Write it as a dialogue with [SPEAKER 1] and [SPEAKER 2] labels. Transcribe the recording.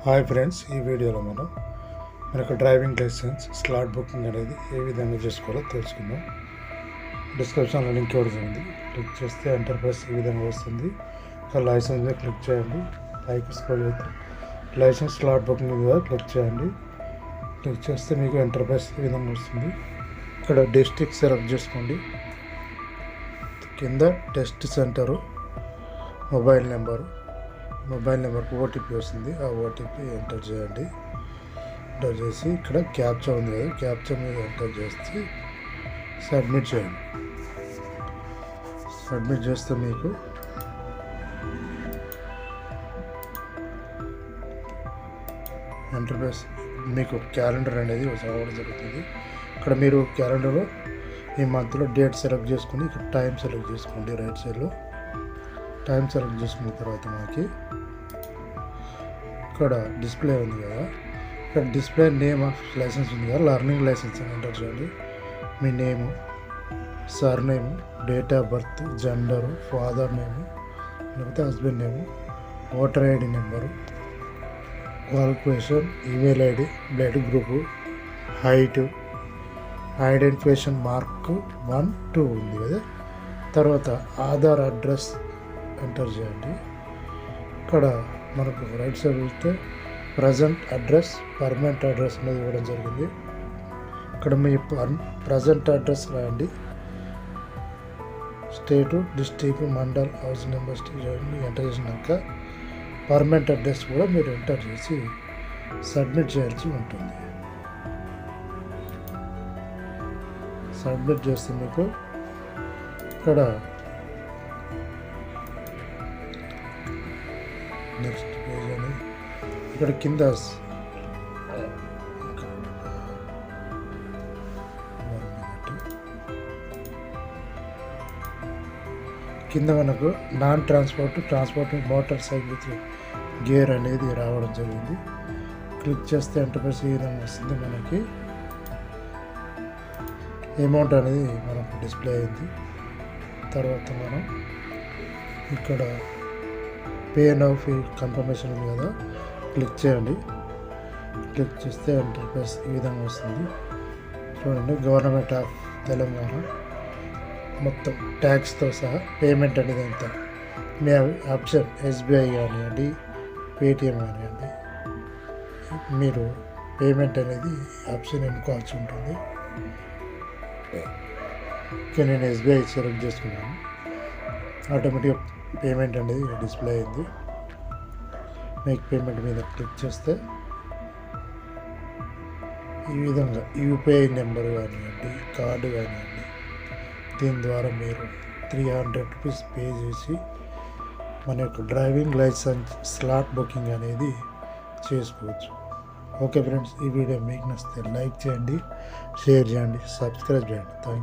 [SPEAKER 1] Hi friends, ఈ వీడియోలో మనం మనకు డ్రైవింగ్ లైసెన్స్ స్లాట్ బుకింగ్ అనేది ఏ విధంగా చేసుకోవాలో తెలుసుకుందాం. డిస్క్రిప్షన్లో లింక్ ఇవ్వడం ఉంది. క్లిక్ చేస్తే ఎంటర్ప్రైజ్ ఈ విధంగా వస్తుంది. లైసెన్స్ మీద క్లిక్ చేయండి. పైకి స్క్రోల్ అయితే లైసెన్స్ స్లాట్ బుకింగ్ మీద క్లిక్ చేయండి. క్లిక్ చేస్తే మీకు ఎంటర్ప్రైజ్ ఈ విధంగా వస్తుంది. ఇక్కడ డిస్ట్రిక్ట్ సెలెక్ట్ చేసుకోండి. కింద టెస్ట్ సెంటరు, మొబైల్ నెంబర్కి ఓటీపీ వస్తుంది. ఆ ఓటీపీ ఎంటర్ చేయండి. ఎంటర్ చేసి ఇక్కడ క్యాప్చా ఉంది కదా, క్యాప్చా మీద ఎంటర్ చేస్తే సబ్మిట్ చేయండి. సబ్మిట్ చేస్తే మీకు ఎంటర్ప్రైజ్ మీకు క్యాలెండర్ అనేది రావడం జరుగుతుంది. ఇక్కడ మీరు క్యాలెండర్లో ఈ మంత్లో డేట్ సెలెక్ట్ చేసుకుని ఇక్కడ టైం సెలెక్ట్ చేసుకోండి. రైట్ సైడ్లో టైం సెలెక్ట్ చేసుకున్న తర్వాత మనకి ఇక్కడ డిస్ప్లే ఉంది కదా, ఇక్కడ డిస్ప్లే నేమ్ ఆఫ్ లైసెన్స్ ఉంది కదా, లర్నింగ్ లైసెన్స్ అని ఎంటర్ చేయాలి. మీ name, surname, date of birth, gender, father name లేకపోతే husband name, voter ID number, qualification, email ID, blood group, height, identification mark 1, 2 ఉంది కదా. తర్వాత ఆధార్ అడ్రస్ ఎంటర్ చేయండి. ఇక్కడ మనకు రైట్ సైడ్ చూస్తే ప్రజెంట్ అడ్రస్, పర్మనెంట్ అడ్రస్ అనేది ఇవ్వడం జరిగింది. ఇక్కడ మీ ప్రజెంట్ అడ్రస్ రాయండి. State, district, mandal, house number enter చేసినాక పర్మనెంట్ అడ్రస్ కూడా మీరు ఎంటర్ చేసి సబ్మిట్ చేయాల్సి ఉంటుంది. సబ్మిట్ చేస్తే మీకు ఇక్కడ నెక్స్ట్ పేజ్ అని ఇక్కడ కింద మనకు non transport motor cycle gear అనేది రావడం జరిగింది. క్లిక్ చేస్తే ఎంటర్ప్రైజ్ ఈ విధంగా వస్తుంది. మనకి అమౌంట్ అనేది మనకు డిస్ప్లే అయింది. తర్వాత మనం ఇక్కడ పే నౌ ఫీ కన్ఫర్మేషన్ ఉంది కదా, క్లిక్ చేయండి. క్లిక్ చేస్తే ఎంటర్ప్రైజ్ ఈ విధంగా వస్తుంది. చూడండి, గవర్నమెంట్ ఆఫ్ తెలంగాణ మొత్తం ట్యాక్స్తో సహా పేమెంట్ అనేది ఎంత. మీ ఆప్షన్ ఎస్బీఐ కానివ్వండి, పేటిఎం కానివ్వండి, మీరు పేమెంట్ అనేది ఆప్షన్ ఎన్నుకోవాల్సి ఉంటుంది. ఓకే, నేను ఎస్బీఐ సెలెక్ట్ చేసుకున్నాను. ఆటోమేటిక్గా పేమెంట్ అనేది డిస్ప్లే అయింది. మేక్ పేమెంట్ మీద క్లిక్ చేస్తే ఈ విధంగా యూపీఐ నెంబర్ కానివ్వండి, కార్డు కానివ్వండి, దీని ద్వారా మీరు 300 రూపీస్ పే చేసి మన యొక్క డ్రైవింగ్ లైసెన్స్ స్లాట్ బుకింగ్ అనేది చేసుకోవచ్చు. ఓకే ఫ్రెండ్స్, ఈ వీడియో మీకు నచ్చితే లైక్ చేయండి, షేర్ చేయండి, సబ్స్క్రైబ్ చేయండి. Thank you.